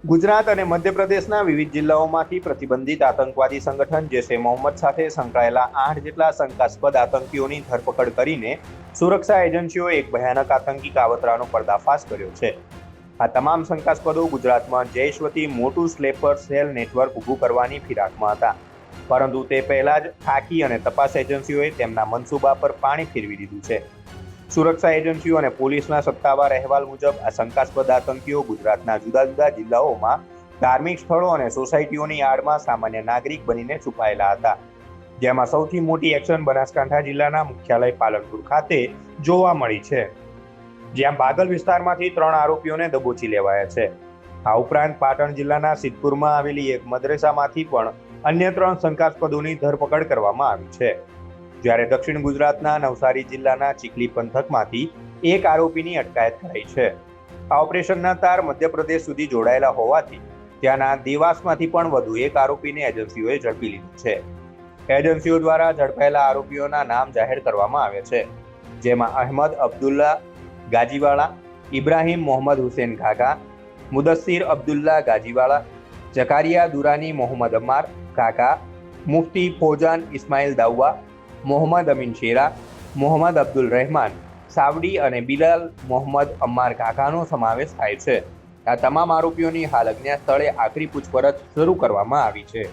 ગુજરાત અને મધ્યપ્રદેશના વિવિધ જિલ્લાઓમાંથી પ્રતિબંધિત આતંકવાદી સંગઠન જૈશ એ મોહમ્મદ સાથે સંકળાયેલા 8 જેટલા શંકાસ્પદ આતંકીઓની ધરપકડ કરીને સુરક્ષા એજન્સીઓએ એક ભયાનક આતંકી કાવતરાનો પર્દાફાશ કર્યો છે. આ તમામ શંકાસ્પદો ગુજરાતમાં જૈશ વતી મોટું સ્લેપર સેલ નેટવર્ક ઊભું કરવાની ફિરાકમાં હતા, પરંતુ તે પહેલા જ ખાકી અને તપાસ એજન્સીઓએ તેમના મનસૂબા પર પાણી ફેરવી દીધું છે. સુરક્ષા એજન્સીઓ અને પોલીસના સત્તાવાર અહેવાલ મુજબ આ શંકાસ્પદ આતંકીઓ ગુજરાતના જુદા જુદા જિલ્લાઓમાં ધાર્મિક સ્થળો અને સોસાયટીઓની આડમાં સામાન્ય નાગરિક બનીને છુપાયેલા હતા, જેમાં સૌથી મોટી એક્શન બનાસકાંઠા જિલ્લાના મુખ્યાલય પાલનપુર ખાતે જોવા મળી છે, જ્યાં બાગલ વિસ્તારમાંથી 3 આરોપીઓને દબોચી લેવાયા છે. આ ઉપરાંત પાટણ જિલ્લાના સિદ્ધપુરમાં આવેલી એક મદ્રેસામાંથી પણ અન્ય 3 શંકાસ્પદોની ધરપકડ કરવામાં આવી છે, જ્યારે દક્ષિણ ગુજરાતના નવસારી જિલ્લાના ચીખલી પંથકમાંથી એક આરોપીની અટકાયત કરાઈ છે. આ ઓપરેશનના તાર મધ્યપ્રદેશ સુધી જોડાયેલા હોવાથી ત્યાંના દેવાસમાંથી પણ વધુ એક આરોપીને એજન્સીઓએ ઝડપી લીધો છે. એજન્સીઓ દ્વારા ઝડપાયેલા આરોપીઓના નામ જાહેર કરવામાં આવ્યા છે, જેમાં અહેમદ અબ્દુલ્લા ગાજીવાળા, ઇબ્રાહિમ મોહમ્મદ હુસેન ઘાઘા, મુદસ્સીર અબ્દુલ્લા ગાજીવાળા, જકારિયા દુરાની મોહમ્મદ અમ્માર ઘાઘા, મુફ્તી ફોજાન ઇસ્માઇલ દાઉવા, મોહમ્મદ અમીન શેરા, મોહમ્મદ અબ્દુલ રહેમાન સાવડી અને બિલાલ મોહમ્મદ અમ્માર ઘાઘાનો સમાવેશ થાય છે. આ તમામ આરોપીઓની હાલ અજ્ઞાત સ્થળે આખરી પૂછપરછ શરૂ કરવામાં આવી છે.